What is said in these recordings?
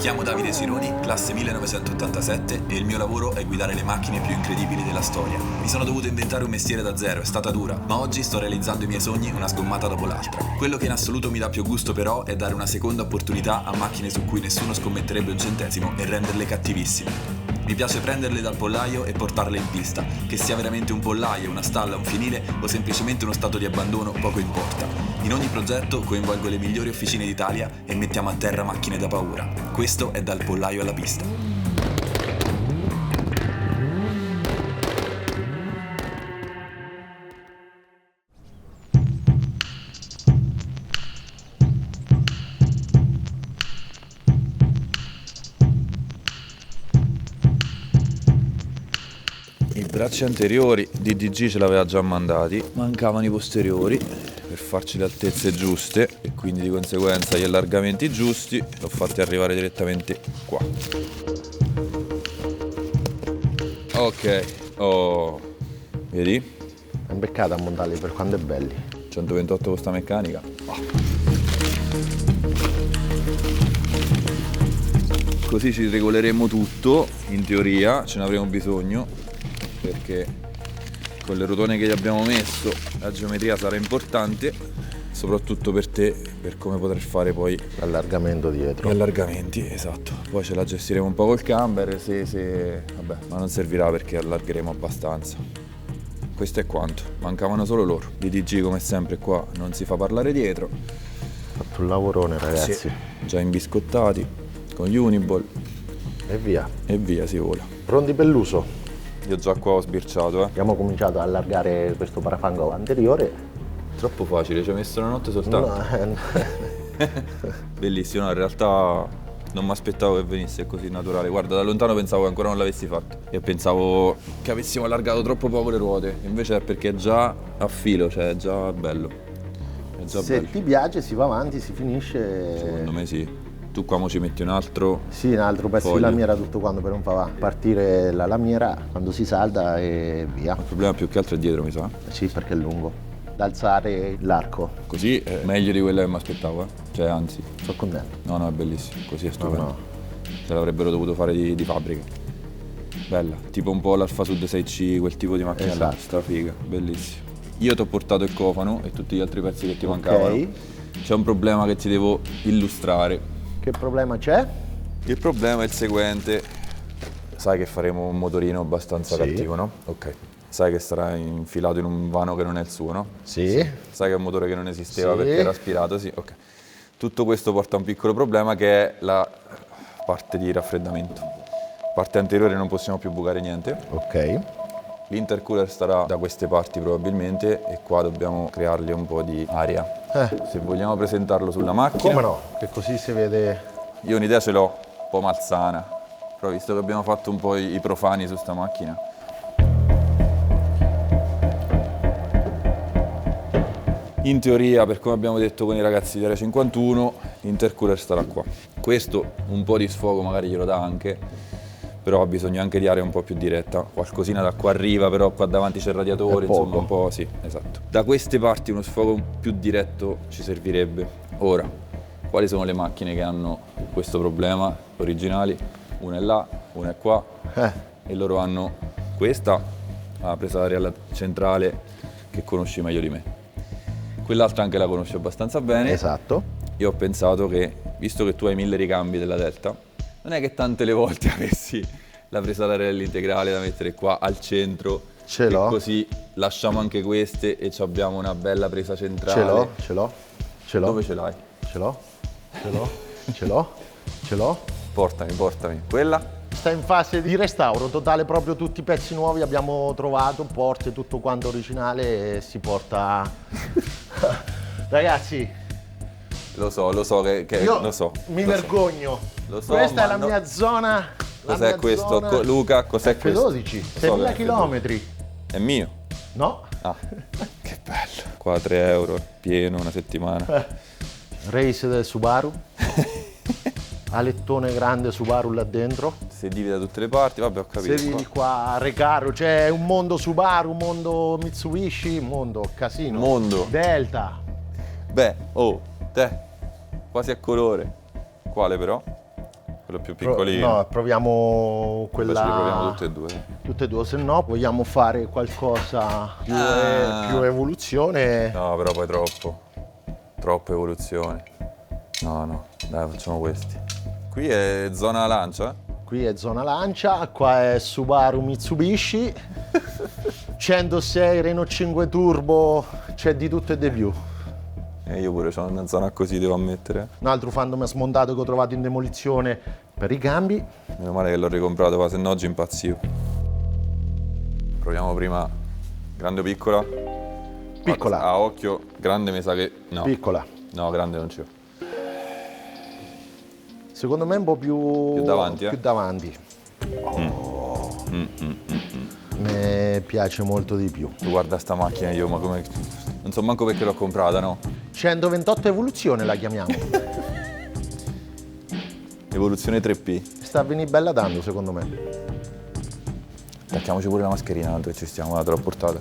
chiamo Davide Cironi, classe 1987 e il mio lavoro è guidare le macchine più incredibili della storia. Mi sono dovuto inventare un mestiere da zero, è stata dura, ma oggi sto realizzando i miei sogni una sgommata dopo l'altra. Quello che in assoluto mi dà più gusto però è dare una seconda opportunità a macchine su cui nessuno scommetterebbe un centesimo e renderle cattivissime. Mi piace prenderle dal pollaio e portarle in pista, che sia veramente un pollaio, una stalla, un finile o semplicemente uno stato di abbandono, poco importa. In ogni progetto coinvolgo le migliori officine d'Italia e mettiamo a terra macchine da paura. Questo è Dal Pollaio alla Pista. I bracci anteriori DDG ce l'aveva già mandati, mancavano i posteriori per farci le altezze giuste e quindi di conseguenza gli allargamenti giusti, l'ho fatti arrivare direttamente qua. Ok, oh, vedi? È un peccato a montarli per quando è belli. 128 con sta meccanica. Così ci regoleremo tutto, in teoria ce ne avremo bisogno, perché con le rotone che gli abbiamo messo la geometria sarà importante, soprattutto per te, per come poter fare poi L'allargamento dietro. gli allargamenti, esatto. Poi ce la gestiremo un po' col camber, vabbè, ma non servirà perché allargheremo abbastanza. Questo è quanto, mancavano solo loro. DDG come sempre qua non si fa parlare dietro. Fatto un lavorone, ragazzi. Sì, già imbiscottati con gli Uniball E via. e via si vola. Pronti per l'uso? Io già qua ho sbirciato, Abbiamo cominciato a allargare questo parafango anteriore. Troppo facile, ci ho messo una notte soltanto. No, Bellissimo, no, in realtà non mi aspettavo che venisse così naturale. Guarda, da lontano pensavo che ancora non l'avessi fatto. E pensavo che avessimo allargato troppo poco le ruote. Invece è perché è già a filo, cioè è già bello. È già se bello. ti piace si va avanti, si finisce. Secondo me sì. Tu qua mo ci metti un altro. Sì, un altro pezzo foglio. di lamiera tutto quanto per non far partire la lamiera quando si salda e via. Il problema più che altro è dietro, mi sa. Sì, perché è lungo. Da alzare l'arco. Così è meglio di quello che mi aspettavo, eh. Cioè, anzi. Sono contento. No, è bellissimo. Così è stupendo. No. Se l'avrebbero dovuto fare di fabbrica. Bella, tipo un po' l'Alfa Sud 6C, quel tipo di macchina là, Esatto. strafiga, bellissimo. Io ti ho portato il cofano e tutti gli altri pezzi che ti mancavano. C'è un problema che ti devo illustrare. Che problema c'è? Il problema è il seguente. Sai che faremo un motorino abbastanza Sì. cattivo, no? Ok. Sai che sarà infilato in un vano che non è il suo, no? Sì. Sai che è un motore che non esisteva Sì. perché era aspirato, sì, ok. Tutto questo porta a un piccolo problema che è la parte di raffreddamento. Parte anteriore non possiamo più bucare niente. Ok. L'intercooler starà da queste parti probabilmente e qua dobbiamo creargli un po' di aria. Se vogliamo presentarlo sulla macchina. Come no? Che così si vede. Io un'idea ce l'ho, un po' malsana, però visto che abbiamo fatto un po' i profani su sta macchina. In teoria, per come abbiamo detto con i ragazzi di Area 51, l'intercooler starà qua. Questo un po' di sfogo magari glielo dà anche, però ha bisogno anche di aria un po' più diretta. Qualcosina da qua arriva, però qua davanti c'è il radiatore, È poco. insomma un po', sì, esatto. Da queste parti uno sfogo più diretto ci servirebbe. Ora, quali sono le macchine che hanno questo problema? Originali, una è là, una è qua, e loro hanno questa, la presa d'aria centrale, che conosci meglio di me. Quell'altra anche la conosci abbastanza bene. Esatto. Io ho pensato che, visto che tu hai 1000 ricambi della Delta, non è che tante le volte avessi la presa d'aria dell'integrale da mettere qua al centro. Ce l'ho. Così lasciamo anche queste e ci abbiamo una bella presa centrale. Ce l'ho. Dove ce l'hai? Ce l'ho. Portami. Quella? Sta in fase di restauro totale, proprio tutti i pezzi nuovi abbiamo trovato, porte, tutto quanto originale e si porta. Ragazzi, Lo so che io lo so. mi lo so. vergogno. Lo so, Questa è ma la mia zona. la Cos'è mia questo? zona Luca, cos'è questo? F12, Lo so 6.000 che è chilometri. È mio? No? Ah, che bello. Qua 3 euro, pieno, una settimana. Race del Subaru. Alettone grande Subaru là dentro. Sedili da tutte le parti, vabbè ho capito. Sedili qua, Recaro, c'è un mondo Subaru, un mondo Mitsubishi, un mondo casino. Mondo. Delta. Beh, oh, te, quasi a colore. Quale però? quello più piccolino. No, proviamo quella... Invece li proviamo tutte e due. Tutte e due, se no vogliamo fare qualcosa più, più evoluzione. No, però poi troppo evoluzione. No, dai, facciamo questi. Qui è zona lancia? Qui è zona lancia, qua è Subaru Mitsubishi, 106 Renault 5 Turbo, c'è di tutto e di più. E io pure c'ho una zona così, devo ammettere. Un altro Phantom smontato che ho trovato in demolizione per i cambi. Meno male che l'ho ricomprato, ma se no oggi impazzivo. Proviamo prima grande o piccola? Piccola. A occhio, grande mi sa che... no. Piccola. No, grande non c'è. Secondo me è un po' più davanti, più davanti. Mi piace molto di più. Tu guarda sta macchina io, ma come... non so manco perché l'ho comprata, no? 128 evoluzione la chiamiamo. Evoluzione 3P. Sta a venire bella tanto secondo me. Attacchiamoci pure la mascherina, tanto che ci stiamo, te l'ho portata.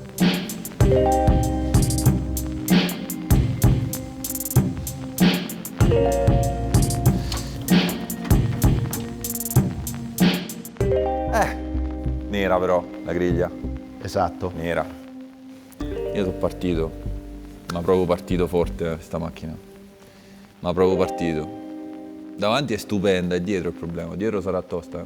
Nera però, la griglia. Esatto. Nera. Io sono partito, ma proprio partito forte sta macchina. Ma proprio partito. Davanti è stupenda, è dietro il problema. Dietro sarà tosta.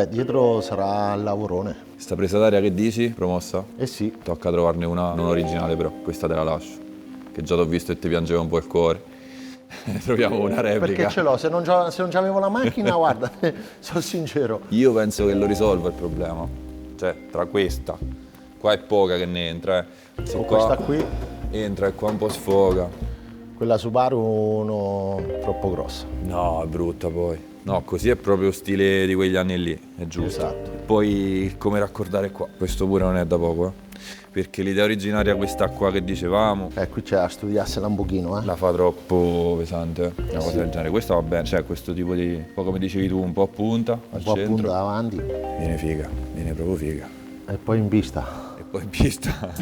Dietro sarà il lavorone. Sta presa d'aria che dici? Promossa? Eh sì. Tocca trovarne una non originale però, questa te la lascio. Che già t'ho visto e ti piangeva un po' il cuore. Troviamo una replica. Perché ce l'ho? Se non c'avevo la macchina, guarda, sono sincero. Io penso che lo risolva il problema. Cioè, tra questa, qua è poca che ne entra. Con questa qui. Entra e qua un po' sfoga. Quella Subaru no, troppo grossa. No, è brutta poi. No, così è proprio stile di quegli anni lì, è giusto. Esatto. Poi come raccordare qua? Questo pure non è da poco, perché l'idea originaria questa qua che dicevamo Qui c'è da studiarsela un pochino, la fa troppo pesante, una cosa del genere. Questa va bene, cioè questo tipo di, un po' come dicevi tu, un po' a punta, al un po' centro. appunto davanti Viene figa, viene proprio figa. e poi in pista. E poi in pista.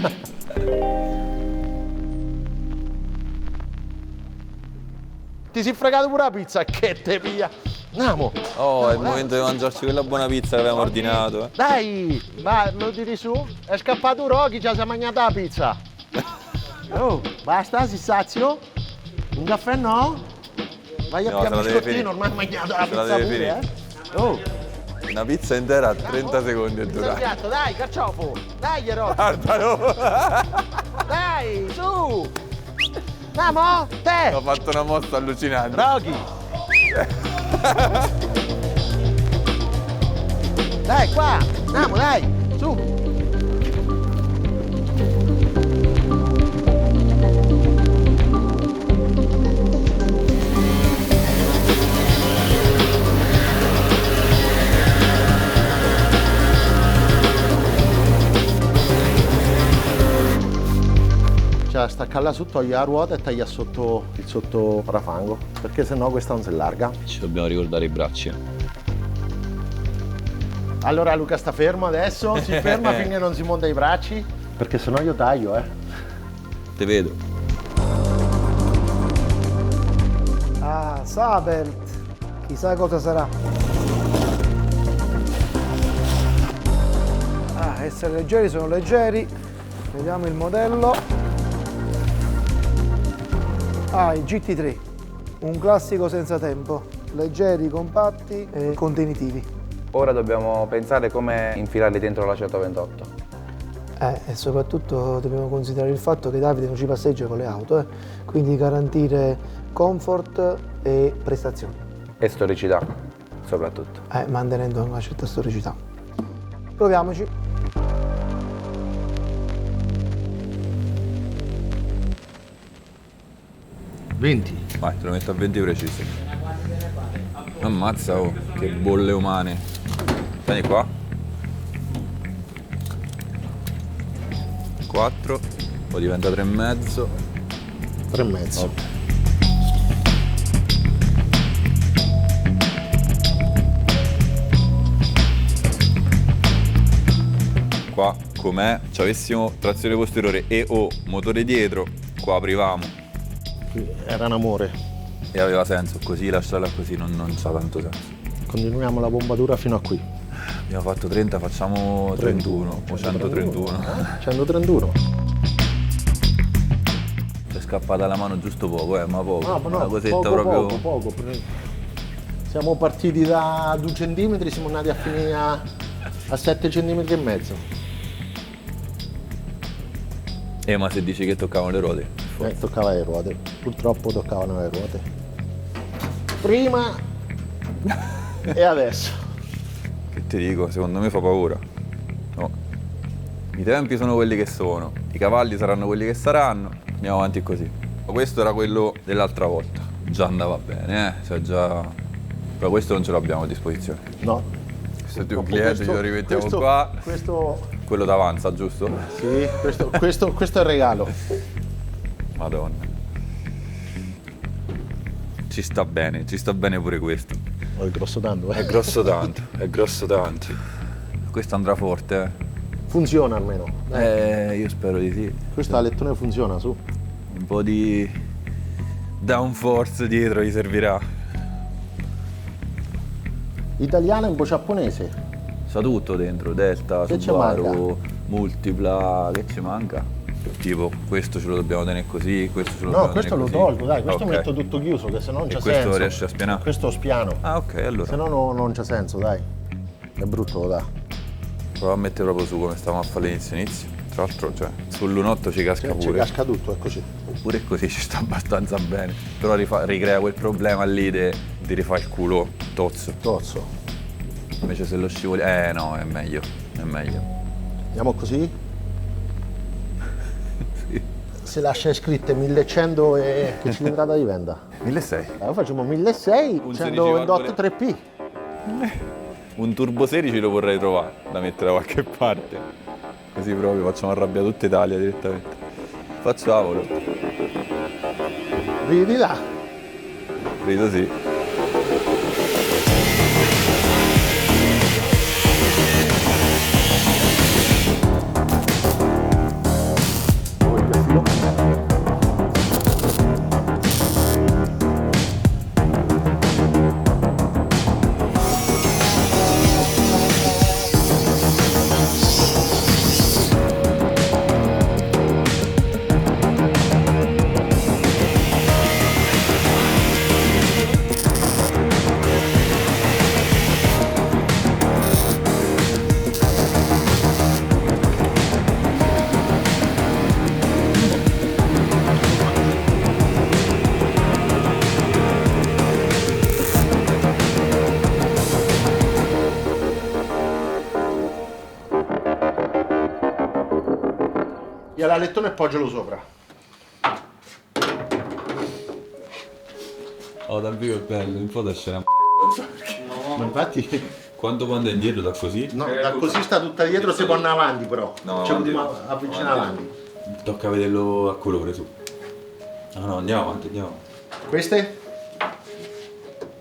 Ti si è fregato pure la pizza, che te pia. Andiamo. Oh, è il momento di mangiarci quella buona pizza che avevamo ordinato. Dai, va, lo tiri su. È scappato Rocky, ci ha mangiato la pizza. Oh, basta, si sazio? Un caffè no? Vai a No, piano se la deve scottino, finire. ormai hai mangiato la Se la pizza deve pure, finire. Oh, Una pizza intera a 30 secondi è durata. piatto, dai, carciofo. Dai, Rocky. Guardalo! Dai, su. Andiamo, te. Ho fatto una mossa allucinante. Rocky. Dai, qua. Andiamo, dai, su. Cioè, staccalla su, togli la ruota e taglia sotto il sotto parafango, perché sennò questa non si allarga. Ci dobbiamo ricordare i bracci. Allora Luca sta fermo adesso, si ferma finché non si monta i bracci, perché sennò io taglio, Te vedo. Ah, Sabelt, chissà cosa sarà. Ah, essere leggeri sono leggeri. Vediamo il modello. Ah, il GT3, un classico senza tempo, leggeri, compatti e contenitivi. Ora dobbiamo pensare come infilarli dentro la 128. E soprattutto dobbiamo considerare il fatto che Davide non ci passeggia con le auto, quindi garantire comfort e prestazioni. E storicità, soprattutto. Mantenendo una certa storicità. Proviamoci. $20. Vai, te lo metto a 20 precisi. Ammazza, oh, che bolle umane. Vieni qua. 4, poi diventa 3,5. 3,5. Oh. Qua, com'è, ci avessimo trazione posteriore e o motore dietro, qua aprivamo. Era un amore. E aveva senso, così lasciarla così non c'ha tanto senso. Continuiamo la bombatura fino a qui. Abbiamo fatto 30, facciamo 31 o 131. 131. È scappata la mano giusto poco, ma poco. No, Una cosetta poco, proprio. poco. Siamo partiti da 2 centimetri, siamo andati a finire a 7 centimetri e mezzo. Ma se dici che toccavano le ruote? Toccava le ruote, purtroppo toccavano le ruote. Prima e adesso. Che ti dico, secondo me fa paura. No. I tempi sono quelli che sono, i cavalli saranno quelli che saranno, andiamo avanti così. Ma questo era quello dell'altra volta, già andava bene, Cioè già... Però questo non ce l'abbiamo a disposizione. No. Questo è di un cliente, ce lo rimettiamo qua. Quello d'avanza, giusto? Sì, questo è il regalo. Madonna. Ci sta bene pure questo. È grosso tanto, È grosso tanto. Questo andrà forte, Funziona almeno. Io spero di sì. Questo alettone funziona, su. Un po' di downforce dietro gli servirà. Italiano e un po' giapponese. Sa tutto dentro, Delta, Che ci Subaru, Multipla, che ci manca? Tipo, questo ce lo dobbiamo tenere così, questo ce lo No, dobbiamo questo tenere lo così. tolgo, dai, questo Ok. metto tutto chiuso, che se no non c'è questo senso. riesci a spianare? Questo spiano. Ah, ok, allora. Se no non c'è senso, dai. È brutto, dai. Prova a mettere proprio su come stavamo a fare inizio. Tra l'altro, cioè, sull'1.8 ci casca Ci pure. casca tutto, è così. Pure così ci sta abbastanza bene. Però ricrea quel problema lì di rifare il culo tozzo. Tozzo. Invece se lo scivoli... no, è meglio. Andiamo così? Sì. Se lascia scritte 1100 e che cilindrata diventa? 1.600. Allora facciamo 1600, Un 128 16 3P. Un turbo 16 lo vorrei trovare da mettere da qualche parte. Così proprio facciamo arrabbiare tutta Italia direttamente. Facciamolo. Ridi là. Credo sì. Io l'alettone e poggialo sopra. Oh, dal vivo è bello, in foto scena. Ma infatti, Quando può andare indietro da così? no, da così sta tutta dietro, si può andare avanti però. No, Cioè, avanti. avvicina avanti. Tocca vederlo a colore su. No, andiamo avanti. Queste?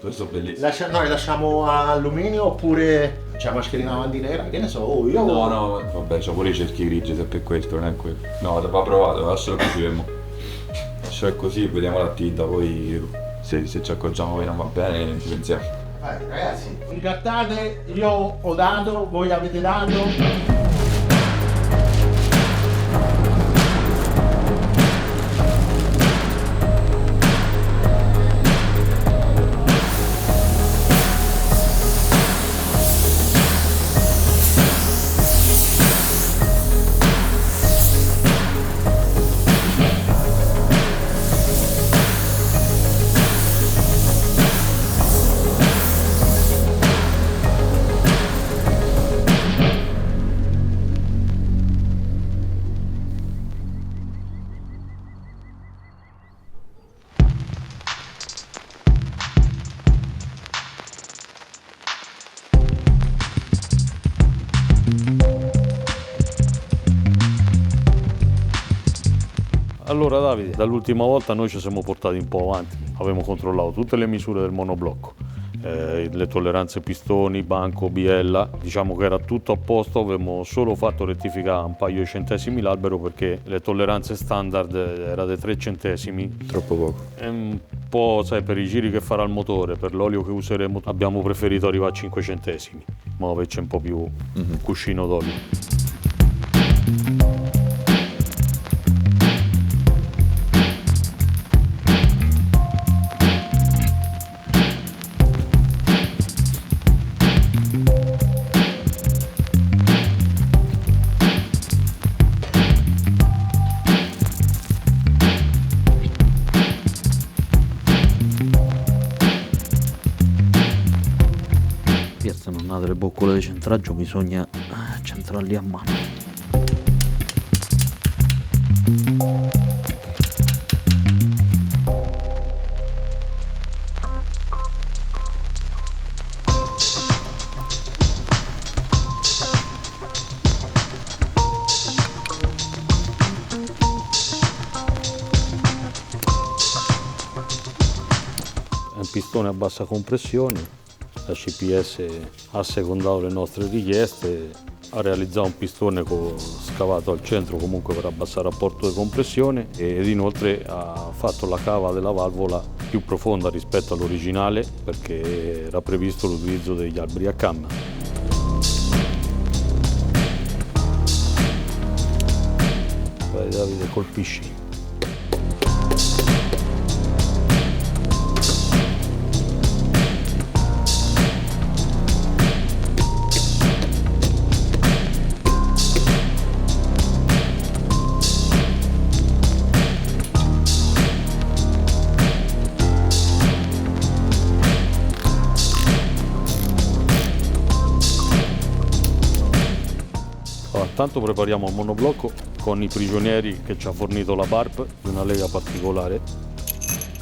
Questo è bellissimo. Noi lasciamo alluminio oppure c'è mascherina avanti nera? Che ne so, io... No, vabbè, c'ho pure i cerchi grigi se per questo, non è quello. No, va provato, lascialo così, fermo. Lascialo così, vediamo la tinta, poi se ci accorgiamo che non va bene ci pensiamo. Ragazzi, incartate, io ho dato, voi avete dato. Allora Davide, dall'ultima volta noi ci siamo portati un po' avanti, abbiamo controllato tutte le misure del monoblocco, le tolleranze pistoni, banco, biella, diciamo che era tutto a posto, avevamo solo fatto rettificare un paio di centesimi l'albero perché le tolleranze standard era dei 3 centesimi. Troppo poco. È un po', sai, per i giri che farà il motore, per l'olio che useremo, abbiamo preferito arrivare a 5 centesimi, ma c'è un po' più cuscino d'olio. Le boccole di centraggio bisogna centrarli a mano. È un pistone a bassa compressione. La CPS ha secondato le nostre richieste, ha realizzato un pistone scavato al centro comunque per abbassare il rapporto di compressione ed inoltre ha fatto la cava della valvola più profonda rispetto all'originale perché era previsto l'utilizzo degli alberi a canna. Vai Davide, colpisci. Intanto prepariamo il monoblocco con i prigionieri che ci ha fornito la BARP di una lega particolare,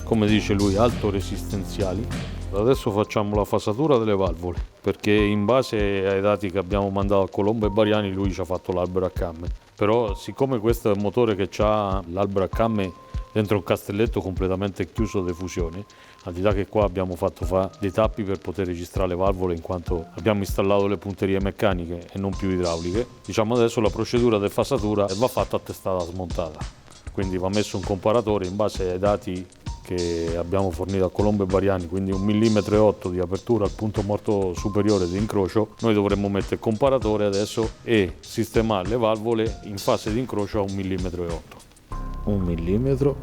come dice lui, alto resistenziali. Adesso facciamo la fasatura delle valvole perché in base ai dati che abbiamo mandato a Colombo e Bariani lui ci ha fatto l'albero a camme. Però siccome questo è un motore che ha l'albero a camme dentro un castelletto completamente chiuso di fusione, al di là che qua abbiamo fatto fare dei tappi per poter registrare le valvole in quanto abbiamo installato le punterie meccaniche e non più idrauliche, diciamo adesso la procedura di fasatura va fatta a testata smontata, quindi va messo un comparatore in base ai dati che abbiamo fornito a Colombo e Bariani, quindi 1,8 mm di apertura al punto morto superiore di incrocio. Noi dovremmo mettere il comparatore adesso e sistemare le valvole in fase di incrocio a 1,8 mm. 1,8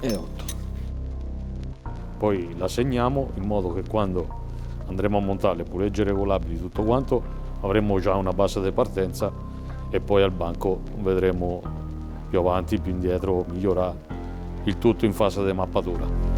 mm. Poi la segniamo in modo che quando andremo a montare le pulegge regolabili tutto quanto avremo già una base di partenza e poi al banco vedremo più avanti, più indietro, migliorare il tutto in fase di mappatura.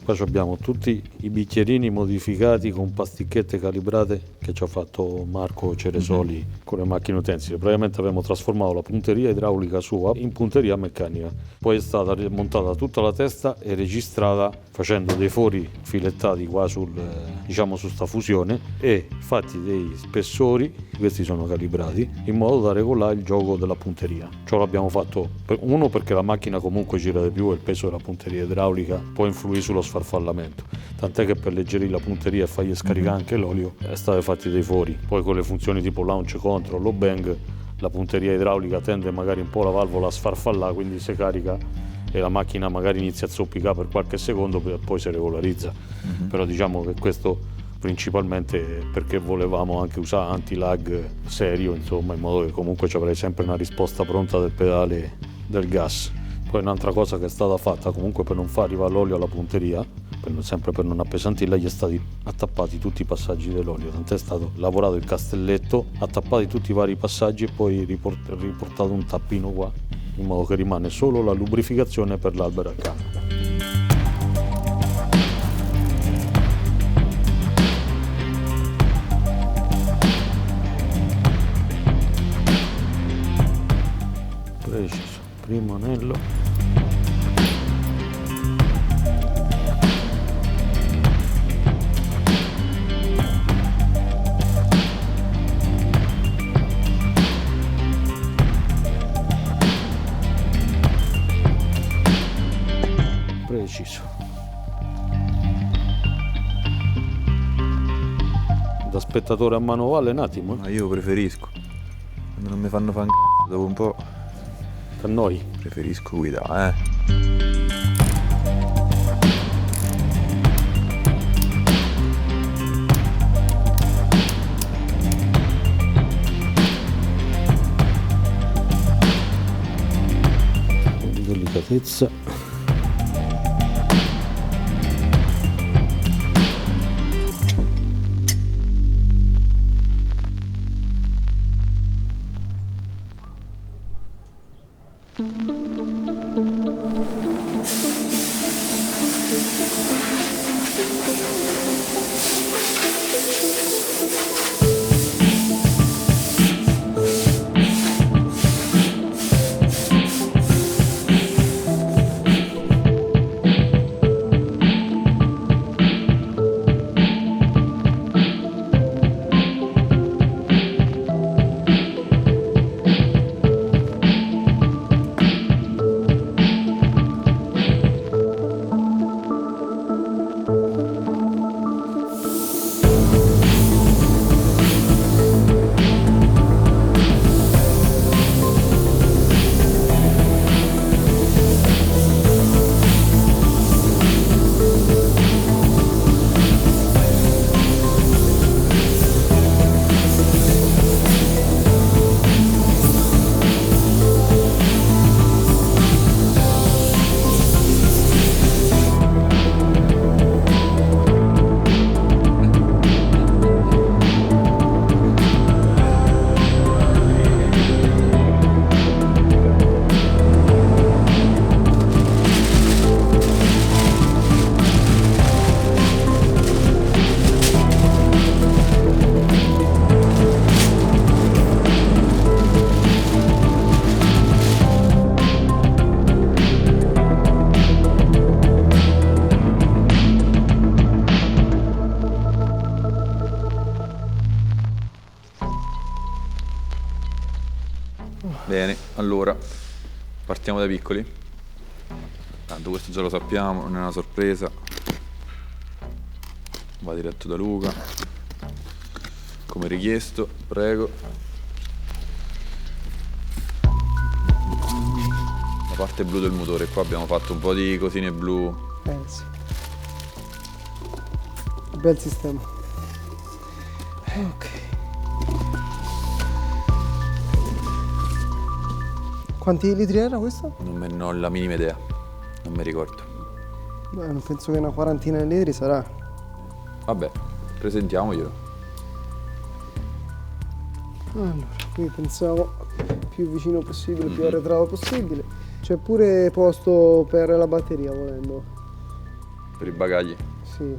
Qua abbiamo tutti i bicchierini modificati con pasticchette calibrate che ci ha fatto Marco Ceresoli con le macchine utensili. Praticamente abbiamo trasformato la punteria idraulica sua in punteria meccanica. Poi è stata montata tutta la testa e registrata facendo dei fori filettati qua su sta fusione e fatti dei spessori, questi sono calibrati, in modo da regolare il gioco della punteria. Ciò l'abbiamo fatto uno perché la macchina comunque gira di più e il peso della punteria idraulica può influire sullo sfarfallamento, tant'è che per alleggerire la punteria e fargli scaricare anche l'olio è stato fatti dei fori. Poi con le funzioni tipo launch control o bang la punteria idraulica tende magari un po' la valvola a sfarfallare, quindi si carica e la macchina magari inizia a zoppicare per qualche secondo e poi si regolarizza. Però diciamo che questo principalmente perché volevamo anche usare anti-lag serio, insomma, in modo che comunque ci avrei sempre una risposta pronta del pedale del gas. Poi un'altra cosa che è stata fatta comunque per non far arrivare l'olio alla punteria, sempre per non appesantirla, gli è stati attappati tutti i passaggi dell'olio, tant'è stato lavorato il castelletto, attappati tutti i vari passaggi e poi riportato un tappino qua, in modo che rimane solo la lubrificazione per l'albero a canna. Preciso, primo anello. deciso. Da spettatore a manovale un attimo, Ma io preferisco. Quando non mi fanno fare un c***o dopo un po', per noi. preferisco guidare, Delicatezza. Bene, allora, partiamo dai piccoli. Tanto questo già lo sappiamo, non è una sorpresa. Va diretto da Luca. Come richiesto, prego. La parte blu del motore, qua abbiamo fatto un po' di cosine blu. Sì. Bel sistema. Ok. Quanti litri era questo? Non ho la minima idea, non mi ricordo. Beh, non penso che una quarantina di litri sarà. Vabbè, presentiamoglielo. Allora, qui pensavo più vicino possibile, più arretrato possibile. C'è pure posto per la batteria, volendo. Per i bagagli. Sì.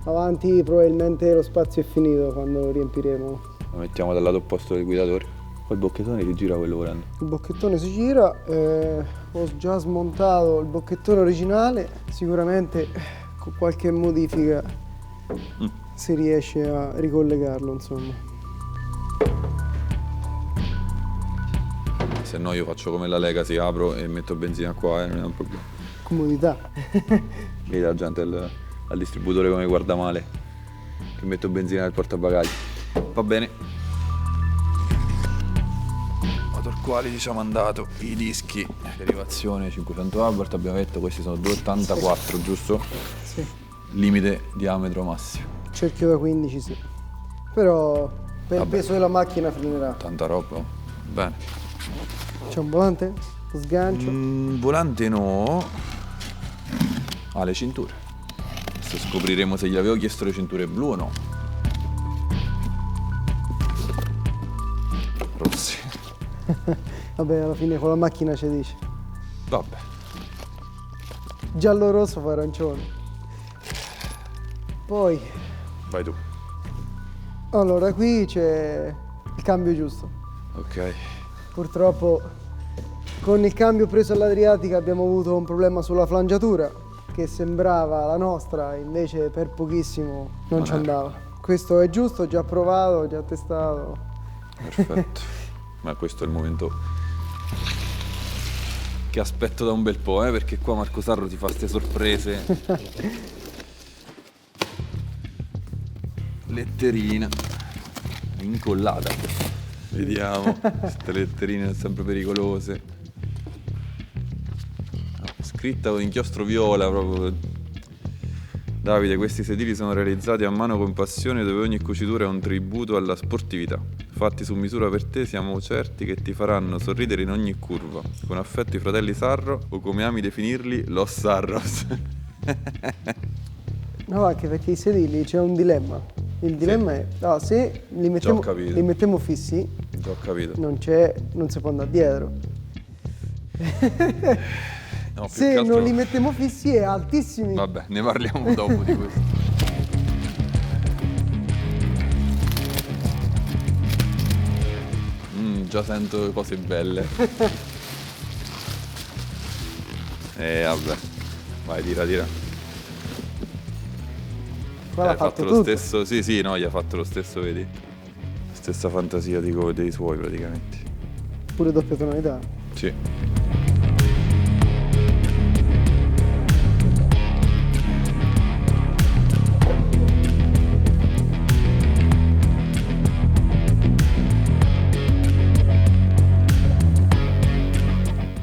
Avanti probabilmente lo spazio è finito quando lo riempiremo. Lo mettiamo dal lato opposto del guidatore. Poi il bocchettone si gira quello volendo. Il bocchettone si gira, ho già smontato il bocchettone originale, sicuramente con qualche modifica si riesce a ricollegarlo, insomma. Se no io faccio come la Legacy, apro e metto benzina qua e non è un problema. Comodità. Vedi la gente al distributore come guarda male, che metto benzina nel portabagagli. Va bene. Motor quali ci siamo andato, i dischi, derivazione 500 Abarth, abbiamo detto questi sono 2,84, giusto? Sì. Limite diametro massimo. Cerchio da 15, sì. Però per il peso della macchina frenerà. Tanta roba, bene. C'è un volante? Sgancio? Volante no. Ah, le cinture. Adesso scopriremo se gli avevo chiesto le cinture blu o no. Rossi. Vabbè, alla fine con la macchina ci dice. Vabbè. Giallo rosso fa arancione. Poi, Vai tu. allora, qui c'è il cambio giusto. Ok. Purtroppo con il cambio preso all'Adriatica abbiamo avuto un problema sulla flangiatura che sembrava la nostra, invece per pochissimo non ci andava. Questo è giusto, già provato, già testato. Perfetto. Ma questo è il momento che aspetto da un bel po', perché qua Marco Sarro ti fa ste sorprese. Letterina incollata. Vediamo, queste letterine sono sempre pericolose. Scritta con inchiostro viola proprio. Davide, questi sedili sono realizzati a mano con passione, dove ogni cucitura è un tributo alla sportività. Fatti su misura per te, siamo certi che ti faranno sorridere in ogni curva. Con affetto i fratelli Sarro, o come ami definirli, los Sarros. No, anche perché i sedili c'è un dilemma. Il dilemma è, no, se li mettiamo fissi, Già ho capito. non si può andare dietro. No, più Se che altro- non li mettiamo fissi è altissimi. Vabbè, ne parliamo dopo di questo. Già sento cose belle. Vabbè. Vai, tira. Qua l'ha Hai fatto lo tutto. stesso. Sì, no, gli ha fatto lo stesso, vedi? Stessa fantasia dei suoi praticamente. Pure doppia tonalità. Sì.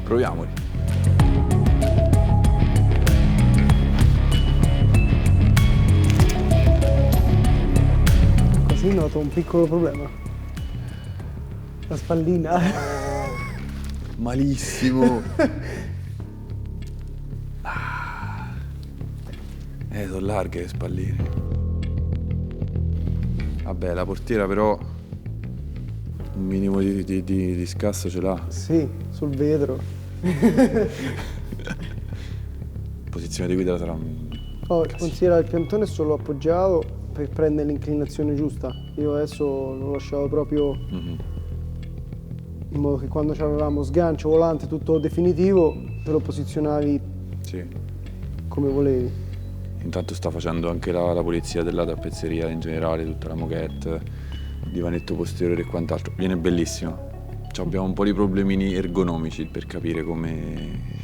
Proviamoli. Così noto un piccolo problema. La spallina. Malissimo. Sono larghe le spalline. Vabbè, la portiera però un minimo di scasso ce l'ha. Sì, sul vetro. Posizione di guida sarà Oh, considera il piantone è solo appoggiato per prendere l'inclinazione giusta. Io adesso lo lasciavo proprio in modo che quando avevamo sgancio, volante, tutto definitivo, te lo posizionavi Sì. come volevi. Intanto sta facendo anche la pulizia della tappezzeria in generale, tutta la moquette, divanetto posteriore e quant'altro. Viene bellissimo. Abbiamo un po' di problemini ergonomici per capire come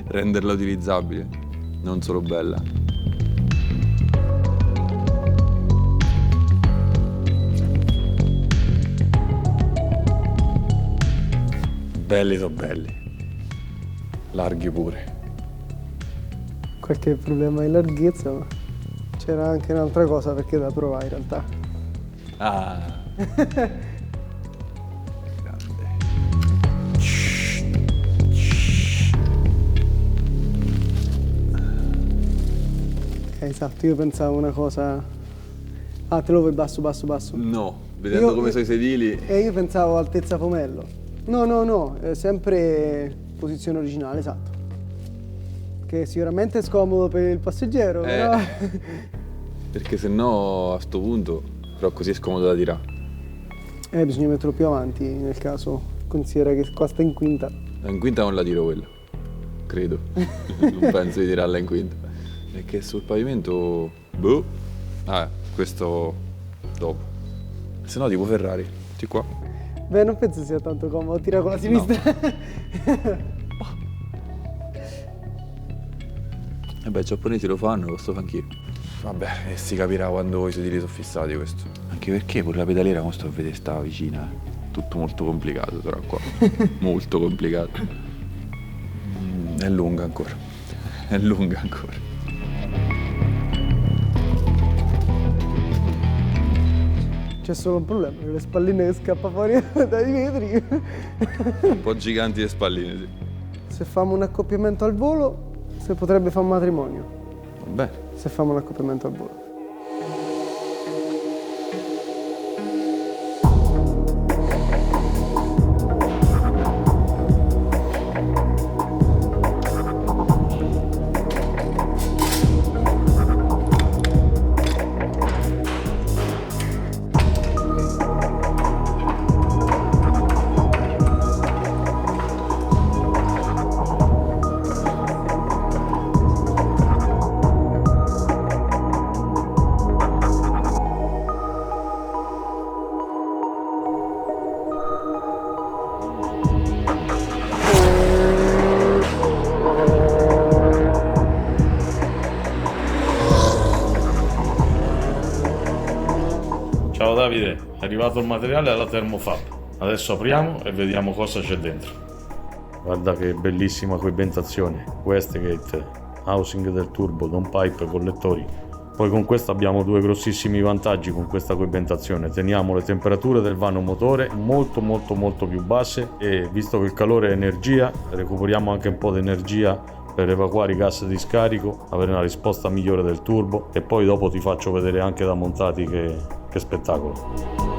renderla utilizzabile, non solo bella. Belli sono belli. Larghi pure. Qualche problema di larghezza, ma c'era anche un'altra cosa perché da provare in realtà. Ah. Esatto, io pensavo una cosa. Ah, te lo vuoi basso? No, vedendo come sono i sedili. E io pensavo altezza pomello. No, è sempre posizione originale, esatto. Che sicuramente è scomodo per il passeggero, però. Perché sennò a sto punto, però così è scomodo da tirare. Bisogna metterlo più avanti nel caso. Considera che qua sta in quinta. In quinta non la tiro quella, credo. Non penso di tirarla in quinta. È che sul pavimento. Boh. Questo dopo. Se no tipo Ferrari. Di qua. Beh, non penso sia tanto comodo, tira con la sinistra. E beh, i giapponesi lo fanno, lo posso fare anch'io. Vabbè, e si capirà quando i sedili sono fissati questo. Anche perché pure la pedaliera come sto a vedere sta vicina. Tutto molto complicato però qua. Molto complicato. È lunga ancora. È lunga ancora. C'è solo un problema, che le spalline che scappa fuori dai vetri. Un po' giganti le spalline, sì. Se facciamo un accoppiamento al volo, si potrebbe fare un matrimonio. Vabbè. Se facciamo un accoppiamento al volo. Davide, è arrivato il materiale alla Thermofab. Adesso apriamo e vediamo cosa c'è dentro. Guarda che bellissima coibentazione. Westgate, housing del turbo, downpipe, collettori. Poi con questo abbiamo due grossissimi vantaggi con questa coibentazione. Teniamo le temperature del vano motore molto più basse e visto che il calore è energia, recuperiamo anche un po' di energia per evacuare i gas di scarico, avere una risposta migliore del turbo e poi dopo ti faccio vedere anche da montati che spettacolo.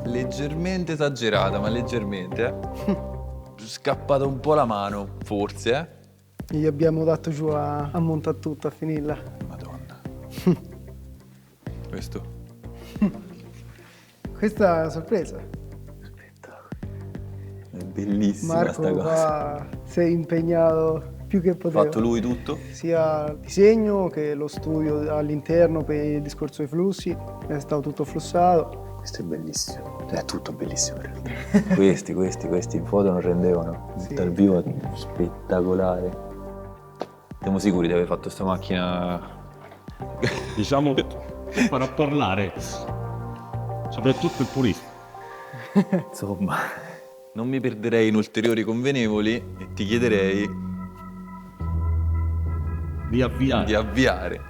Leggermente esagerata, ma leggermente. Scappata un po' la mano, forse. Gli abbiamo dato giù a montare tutto, a finirla. Madonna. Questo. Questa è una sorpresa. È bellissima Marco sta cosa. si è impegnato più che Ha poteva. fatto lui tutto? Sia il disegno che lo studio all'interno per il discorso dei flussi, è stato tutto flussato. Questo è bellissimo, è tutto bellissimo in realtà. questi in foto non rendevano, Sì. dal vivo è spettacolare. Siamo sicuri di aver fatto sta macchina? Diciamo che farà parlare soprattutto il purista. Insomma, non mi perderei in ulteriori convenevoli e ti chiederei Di avviare. di avviare.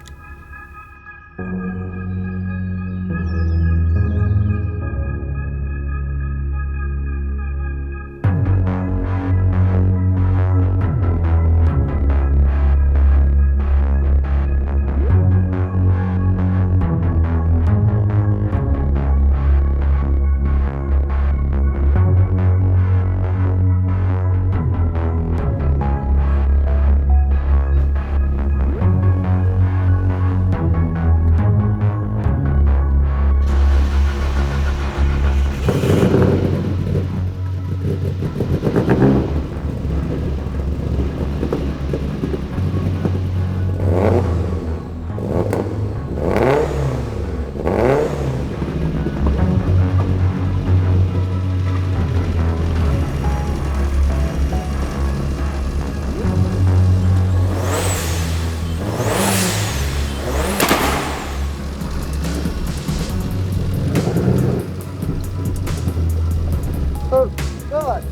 Oh, dove vai?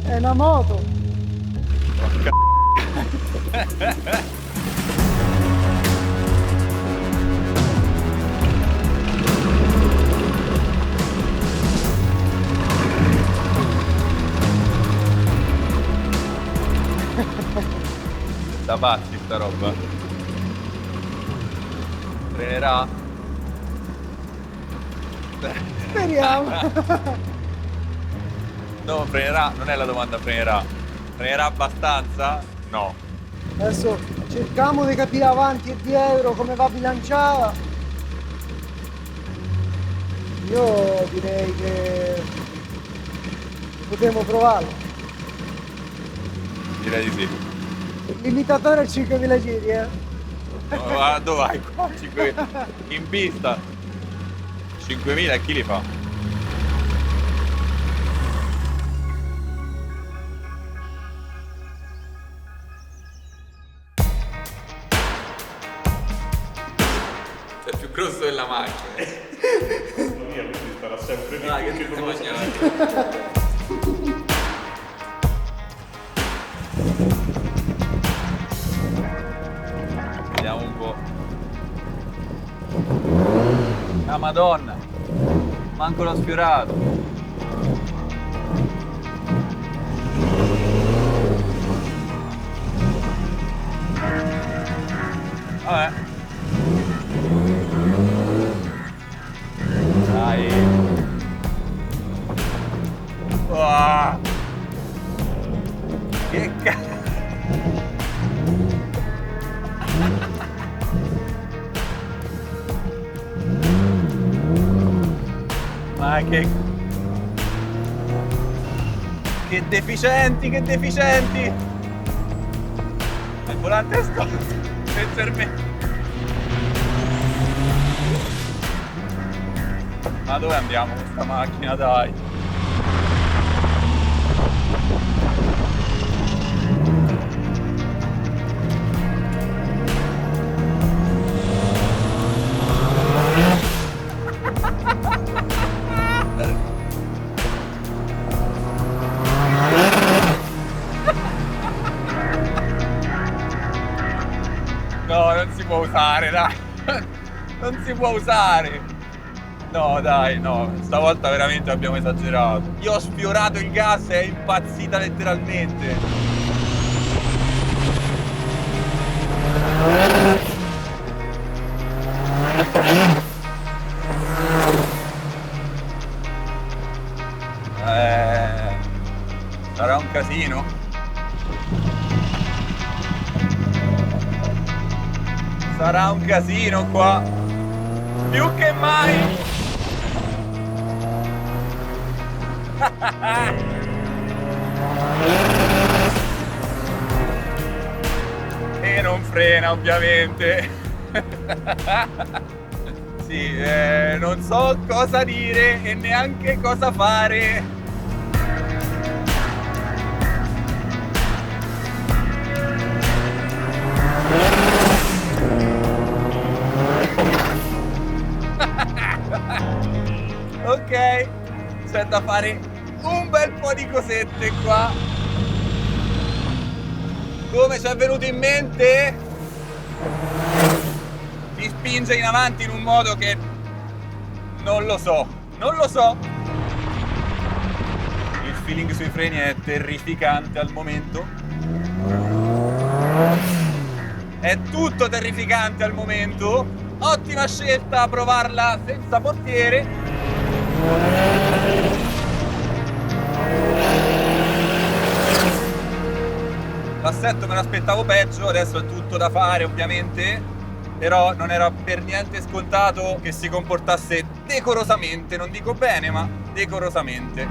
È una moto! Da pazzi sta roba. Frenerà? Speriamo! No, frenerà, non è la domanda frenerà. Frenerà abbastanza? No. Adesso cerchiamo di capire avanti e dietro come va bilanciata. Io direi che potremmo provarlo. Direi di sì. Il limitatore è 5.000 giri, eh? No, dove vai qua? 5.000. In pista. 5.000 e chi li fa? È più grosso della macchina. Quindi starà sempre Dai, che ti mangiare. Vediamo un po'. Ah, Madonna! Manco l'ho sfiorato. Vabbè. Dai. Wow. Che cazzo. Ma che deficienti, che deficienti! Il volante è storto, senza il me. Ma dove andiamo con questa macchina, dai? No, non si può usare, dai. Non si può usare. No, dai, no. Stavolta veramente abbiamo esagerato. Io ho sfiorato il gas e è impazzita letteralmente. Sarà un casino. Sarà un casino qua, più che mai. E non frena, ovviamente. Sì, non so cosa dire e neanche cosa fare. Ok, c'è da fare un bel po' di cosette qua. Come ci è venuto in mente? Si spinge in avanti in un modo che non lo so. Il feeling sui freni è terrificante al momento. È tutto terrificante al momento. Ottima scelta a provarla senza portiere. L'assetto me l'aspettavo peggio, adesso è tutto da fare ovviamente, però non era per niente scontato che si comportasse decorosamente, non dico bene, ma decorosamente.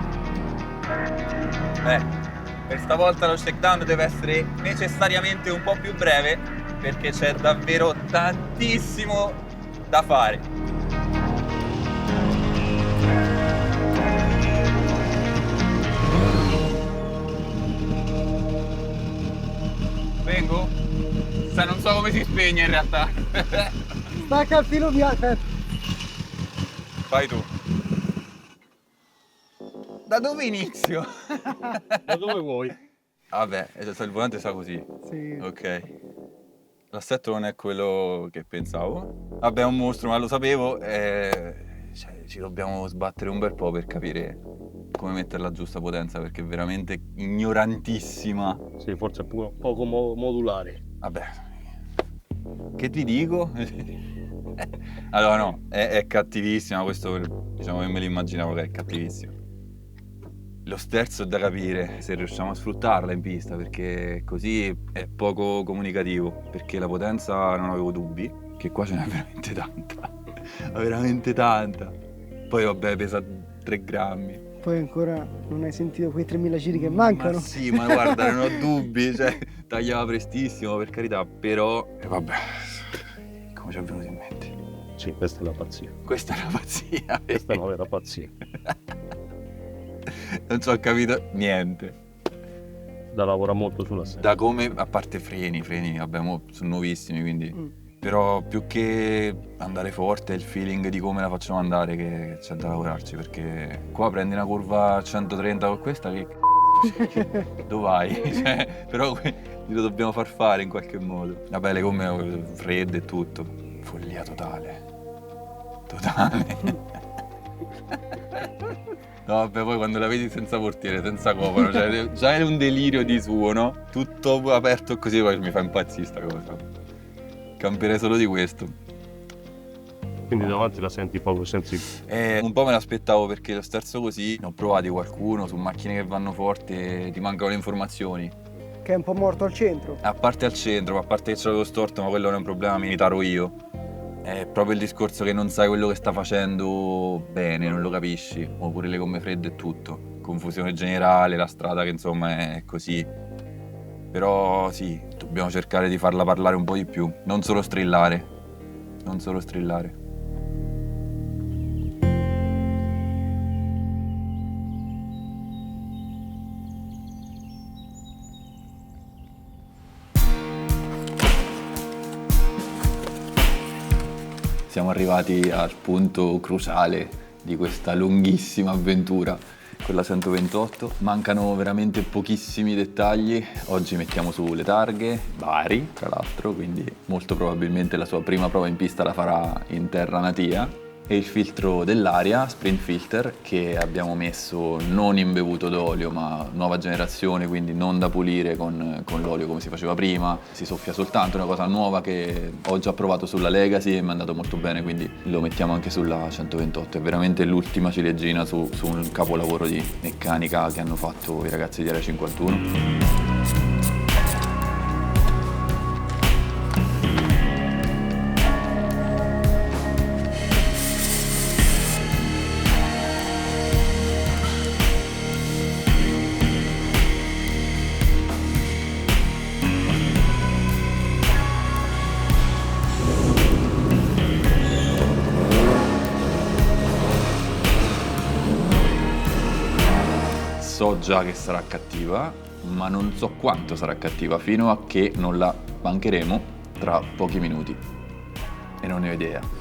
Per stavolta lo shakedown deve essere necessariamente un po' più breve, perché c'è davvero tantissimo da fare. Vengo? Non so come si spegne in realtà. Stacca il filo bianco. Fai tu. Da dove inizio? Da dove vuoi? Vabbè, il volante sa così. Sì. Ok. L'assetto non è quello che pensavo. Vabbè, è un mostro, ma lo sapevo. Ci dobbiamo sbattere un bel po' per capire come mettere la giusta potenza, perché è veramente ignorantissima. Sì, forse è poco modulare. Vabbè, che ti dico? Allora no, è cattivissima, questo diciamo che me lo immaginavo che è cattivissimo. Lo sterzo è da capire se riusciamo a sfruttarla in pista, perché così è poco comunicativo, perché la potenza non avevo dubbi, che qua ce n'è veramente tanta, veramente tanta. Poi vabbè, pesa 3 grammi. Poi ancora non hai sentito quei 3000 giri che mancano. Ma sì, ma guarda, non ho dubbi, cioè, tagliava prestissimo, per carità, però vabbè, come ci è venuto in mente? Sì, questa è la pazzia. Questa è la pazzia. Questa è una vera pazzia. Non ci ho capito niente. Da lavorare molto sulla serie. Da come, a parte freni, vabbè, sono nuovissimi, quindi... Però più che andare forte è il feeling di come la facciamo andare che c'è da lavorarci, perché qua prendi una curva a 130 con questa che dove vai? Cioè, però lo dobbiamo far fare in qualche modo. Vabbè, le gomme fredde e tutto. Follia totale. No, vabbè, poi quando la vedi senza portiere, senza copano, cioè già è un delirio di suo, no? Tutto aperto così, poi mi fa impazzire sta cosa. Camperei solo di questo. Quindi davanti la senti proprio sensibile. Un po' me l'aspettavo perché lo sterzo così, ne ho provati qualcuno su macchine che vanno forti e ti mancano le informazioni. Che è un po' morto al centro. A parte al centro, a parte che ce l'avevo storto, ma quello non è un problema, mi taro io. È proprio il discorso che non sai quello che sta facendo bene, non lo capisci, oppure le gomme fredde e tutto. Confusione generale, la strada che insomma è così. Però sì, dobbiamo cercare di farla parlare un po' di più, non solo strillare. Non solo strillare. Siamo arrivati al punto cruciale di questa lunghissima avventura, quella 128. Mancano veramente pochissimi dettagli. Oggi mettiamo su le targhe, Bari tra l'altro, quindi molto probabilmente la sua prima prova in pista la farà in terra natia. E il filtro dell'aria, Sprint Filter, che abbiamo messo non imbevuto d'olio ma nuova generazione, quindi non da pulire con l'olio come si faceva prima, si soffia soltanto, una cosa nuova che ho già provato sulla Legacy e mi è andato molto bene, quindi lo mettiamo anche sulla 128. È veramente l'ultima ciliegina su un capolavoro di meccanica che hanno fatto i ragazzi di Area 51. So già che sarà cattiva, ma non so quanto sarà cattiva fino a che non la bancheremo tra pochi minuti. E non ne ho idea.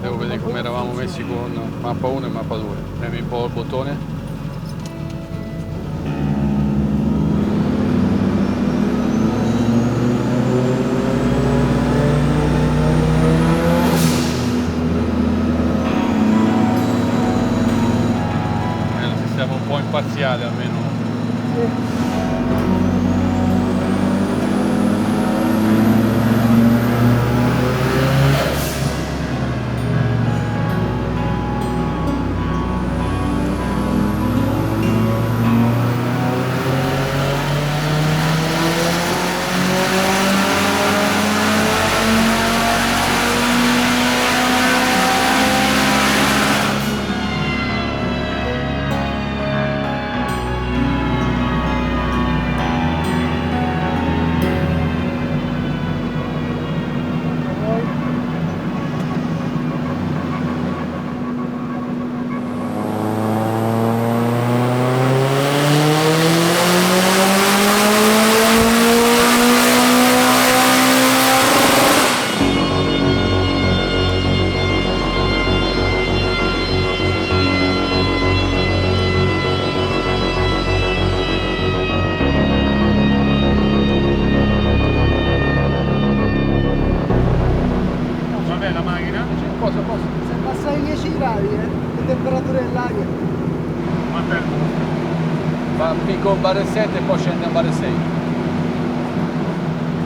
Devo vedere come eravamo messi con mappa 1 e mappa 2. Premi un po' il bottone. Siamo un po' imparziali almeno. Va picco barre 7 e poi scende a barre 6.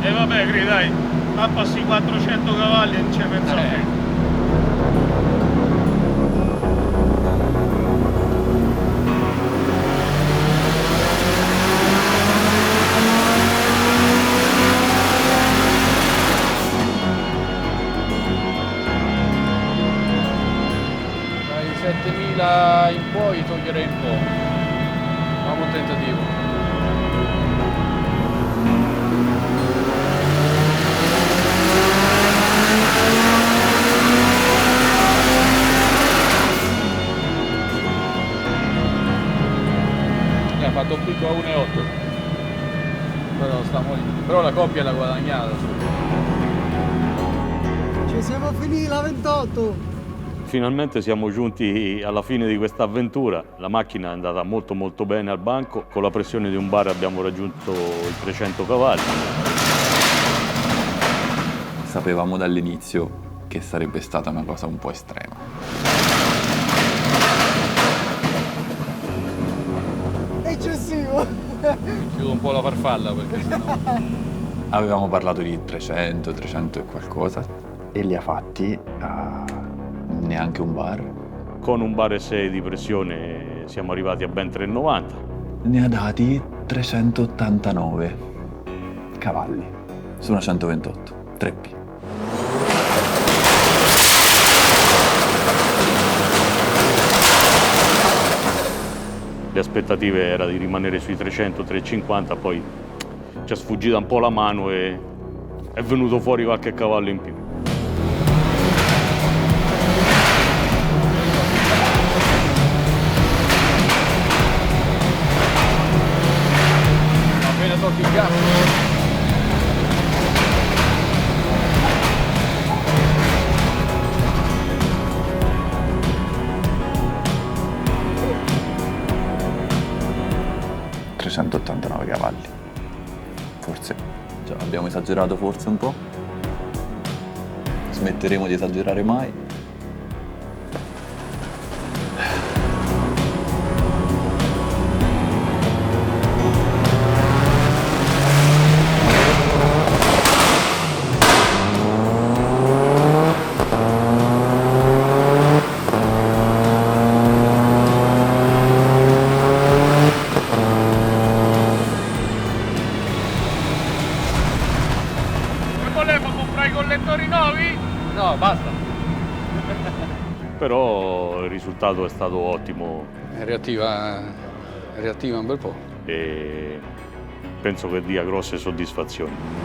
E vabbè, Gri, dai, appassi 400 cavalli e non c'è pensare. vedrei un po'. Facciamo un tentativo. Ha fatto un picco a 1,8. Però la coppia l'ha guadagnata. Ci siamo finiti la 28. Finalmente siamo giunti alla fine di questa avventura. La macchina è andata molto molto bene al banco. Con la pressione di un bar abbiamo raggiunto i 300 cavalli. Sapevamo dall'inizio che sarebbe stata una cosa un po' estrema. Eccessivo. Chiudo un po' la farfalla perché sennò... Avevamo parlato di 300 e qualcosa e li ha fatti a neanche un bar. Con un bar e 6 di pressione siamo arrivati a ben 3,90. Ne ha dati 389 cavalli su una 128, 3P. Le aspettative era di rimanere sui 300-350, poi ci è sfuggita un po' la mano e è venuto fuori qualche cavallo in più. Appena tocchi il gas. ...389 cavalli. Forse abbiamo esagerato forse un po'. Smetteremo di esagerare mai. No, basta. Però il risultato è stato ottimo. Reattiva un bel po'. E penso che dia grosse soddisfazioni.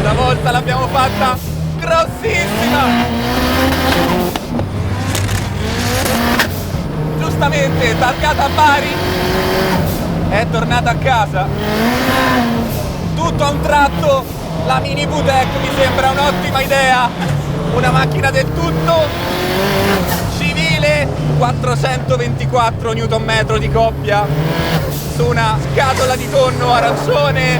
Stavolta l'abbiamo fatta grossissima! Giustamente, targata a Bari! è tornata a casa. Tutto a un tratto la Mini VTEC mi sembra un'ottima idea, una macchina del tutto civile, 424 Nm di coppia su una scatola di tonno arancione.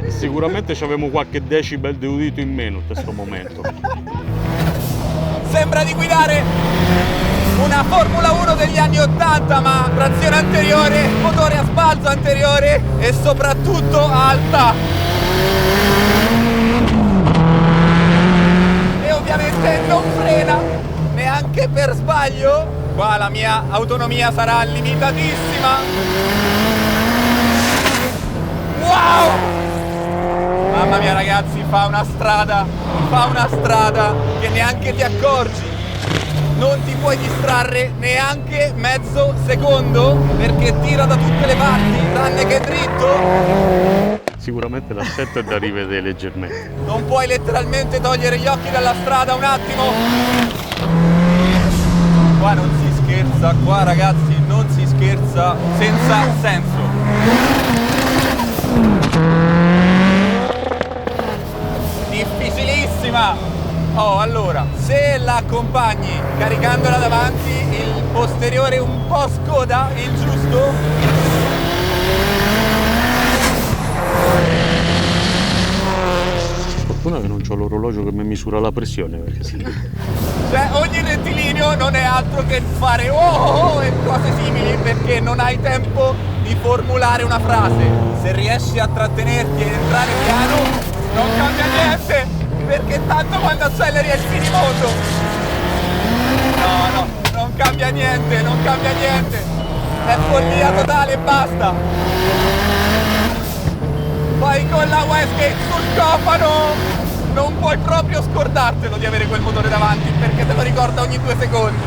Sicuramente ci avevamo qualche decibel di udito in meno in questo momento. Sembra di guidare una Formula 1 degli anni 80, ma trazione anteriore, motore a sbalzo anteriore e soprattutto alta. E ovviamente non frena neanche per sbaglio. Qua la mia autonomia sarà limitatissima. Wow! Mamma mia ragazzi, fa una strada che neanche ti accorgi. Non ti puoi distrarre neanche mezzo secondo perché tira da tutte le parti, tranne che dritto. Sicuramente l'assetto è da rivedere leggermente. Non puoi letteralmente togliere gli occhi dalla strada un attimo. Qua non si scherza, qua ragazzi non si scherza senza senso. Difficilissima! Oh, allora, se la accompagni caricandola davanti, il posteriore un po' scoda, il giusto? Fortuna che non c'ho l'orologio che mi misura la pressione, perché sì. Cioè, ogni rettilineo non è altro che fare oh e cose simili, perché non hai tempo di formulare una frase. Se riesci a trattenerti e entrare piano, non cambia niente. Perché tanto quando acceleri è il finimoto. No, non cambia niente, non cambia niente. È follia totale e basta. Poi con la Westgate sul cofano non puoi proprio scordartelo di avere quel motore davanti, perché te lo ricorda ogni 2 secondi.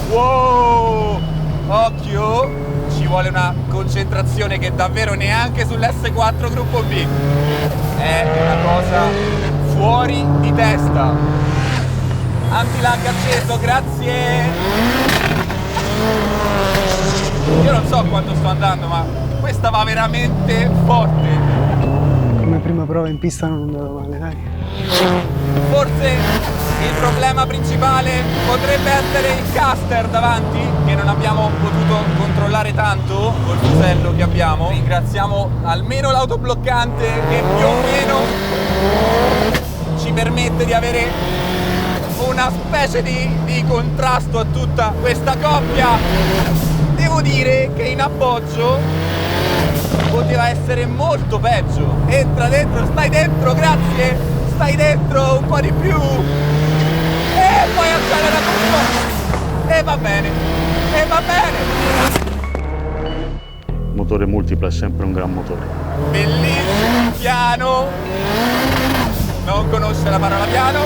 Wow! Occhio! Ci vuole una concentrazione che davvero neanche sull'S4 gruppo B. È una cosa fuori di testa. Anti-lag acceso, grazie. Io non so quanto sto andando, ma questa va veramente forte. Come prima prova in pista non andava male, dai. Forse il problema principale potrebbe essere il caster davanti, che non abbiamo potuto controllare tanto col fusello che abbiamo. Ringraziamo almeno l'autobloccante che più o meno ci permette di avere una specie di contrasto a tutta questa coppia. Devo dire che in appoggio poteva essere molto peggio. Entra dentro, stai dentro, grazie, stai dentro un po' di più. E poi accelera tutto. E va bene, e va bene. Motore multipla è sempre un gran motore. Bellissimo, piano. Non conosce la parola piano.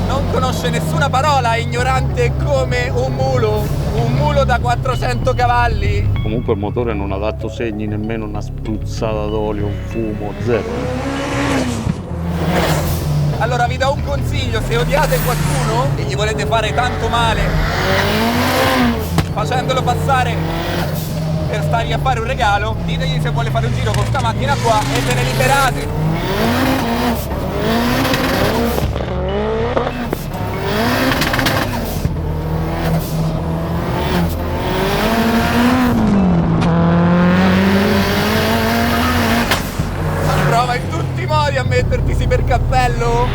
Non conosce nessuna parola, ignorante come un mulo da 400 cavalli. Comunque il motore non ha dato segni, nemmeno una spruzzata d'olio, un fumo, zero. Allora vi do un consiglio: se odiate qualcuno e gli volete fare tanto male facendolo passare per stargli a fare un regalo, ditegli se vuole fare un giro con sta macchina qua e ve ne liberate. Prova in tutti i modi a mettertisi per cappello.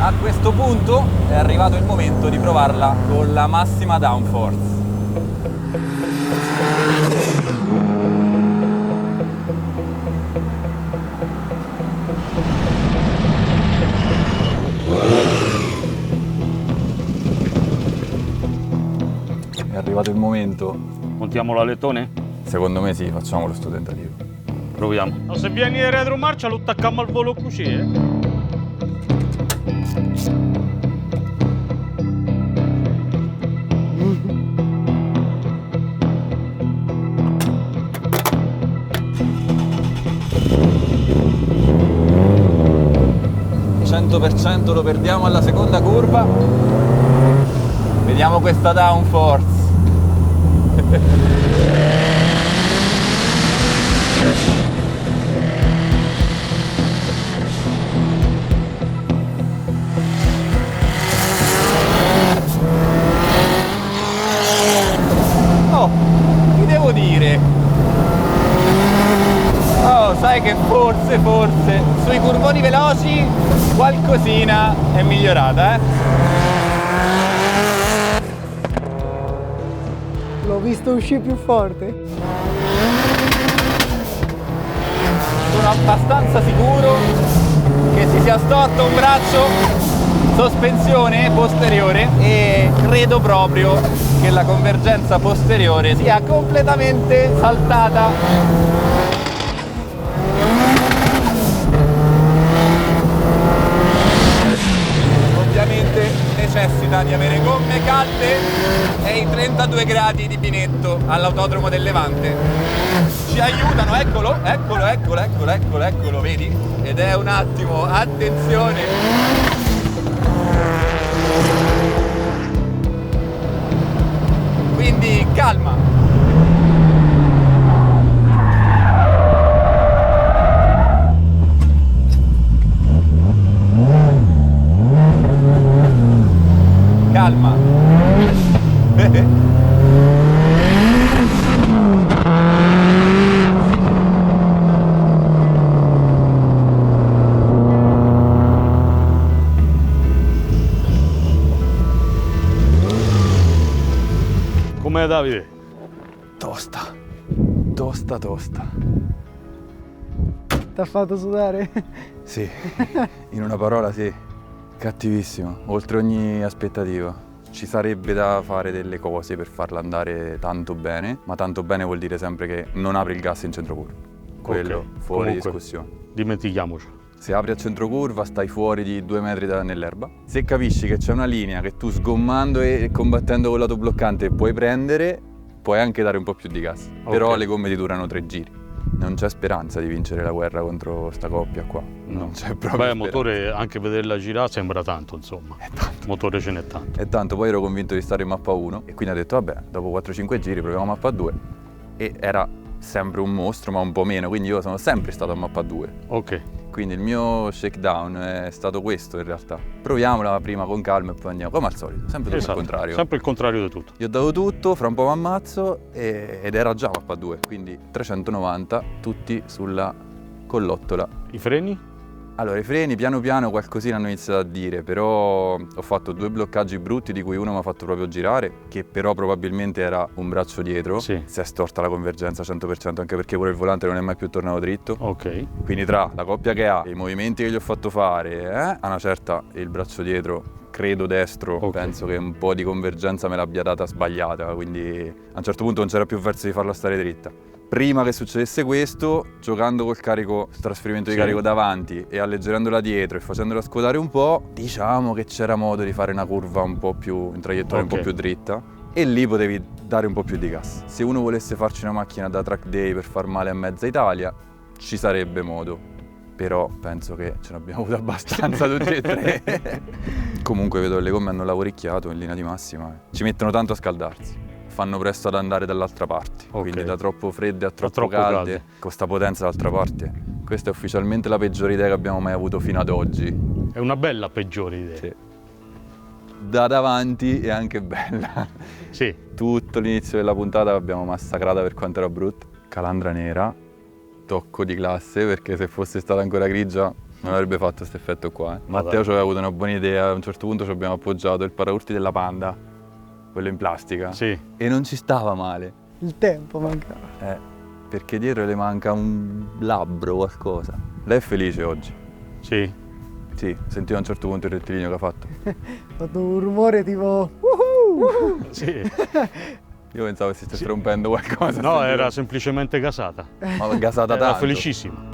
A questo punto è arrivato il momento di provarla con la massima downforce. È arrivato il momento. Montiamo l'aletone? Secondo me sì, facciamo questo tentativo. Proviamo. Ma se vieni in retromarcia lo attacchiamo al volo così, eh? 100% lo perdiamo alla seconda curva. Vediamo questa downforce. Oh, ti devo dire. Oh, sai che forse sui curvoni veloci qualcosina è migliorata, L'ho visto uscire più forte. Sono abbastanza sicuro che si sia storto un braccio, sospensione posteriore, e credo proprio che la convergenza posteriore sia completamente saltata. Ovviamente necessita di avere gomme calde e i 32 gradi di binetto all'autodromo del Levante. Ci aiutano, eccolo, vedi? Ed è un attimo, attenzione! Quindi calma! Calma! Com'è Davide? Tosta. T'ha fatto sudare? Sì, in una parola sì. Cattivissimo, oltre ogni aspettativa. Ci sarebbe da fare delle cose per farla andare tanto bene, ma tanto bene vuol dire sempre che non apri il gas in centrocurva. Quello Ok, fuori comunque, discussione. Dimentichiamoci. Se apri a centrocurva stai fuori di 2 metri nell'erba. Se capisci che c'è una linea che tu sgommando e combattendo con l'autobloccante puoi prendere, puoi anche dare un po' più di gas. Però le gomme ti durano 3 giri. Non c'è speranza di vincere la guerra contro sta coppia qua. Non c'è proprio Beh, speranza. motore, anche vederla girare sembra tanto, insomma. È tanto. Motore ce n'è tanto. E tanto, poi ero convinto di stare in mappa 1 e quindi ho detto vabbè, dopo 4-5 giri proviamo mappa 2. E era sempre un mostro, ma un po' meno, quindi io sono sempre stato a mappa 2. Ok. Quindi il mio shakedown è stato questo in realtà. Proviamola prima con calma e poi andiamo, come al solito, sempre tutto il contrario. Sempre il contrario di tutto. Io ho dato tutto, fra un po' mi ammazzo ed era già mappa 2, quindi 390 tutti sulla collottola. I freni? Allora, i freni piano piano qualcosina hanno iniziato a dire, però ho fatto 2 bloccaggi brutti, di cui uno mi ha fatto proprio girare, che però probabilmente era un braccio dietro. Sì. Si è storta la convergenza 100%, anche perché pure il volante non è mai più tornato dritto. Ok. Quindi tra la coppia che ha e i movimenti che gli ho fatto fare, a una certa il braccio dietro, credo destro, penso che un po' di convergenza me l'abbia data sbagliata, quindi a un certo punto non c'era più verso di farla stare dritta. Prima che succedesse questo, giocando col carico, trasferimento di carico davanti e alleggerendola dietro e facendola scodare un po', diciamo che c'era modo di fare una curva un po' più, in traiettoria un po' più dritta, e lì potevi dare un po' più di gas. Se uno volesse farci una macchina da track day per far male a mezza Italia, ci sarebbe modo. Però penso che ce ne abbiamo avuto abbastanza tutti e tre. Comunque vedo che le gomme hanno lavoricchiato in linea di massima. Ci mettono tanto a scaldarsi. Fanno presto ad andare dall'altra parte, quindi da troppo fredde a troppo calde, con sta potenza d'altra parte. Questa è ufficialmente la peggiore idea che abbiamo mai avuto fino ad oggi. È una bella peggiore idea. Sì. Da davanti è anche bella. Sì. Tutto l'inizio della puntata l'abbiamo massacrata per quanto era brutta. Calandra nera, tocco di classe, perché se fosse stata ancora grigia non avrebbe fatto questo effetto qua. Matteo ci aveva avuto una buona idea, a un certo punto ci abbiamo appoggiato il paraurti della Panda, quello in plastica, sì. E non ci stava male. Il tempo mancava. Perché dietro le manca un labbro, qualcosa. Lei è felice oggi? Sì. Sì, sentiva a un certo punto il rettilineo che ha fatto. Ha fatto un rumore tipo... Sì. Io pensavo che si stesse rompendo qualcosa. No, era semplicemente gasata. Ma gasata era tanto? felicissima.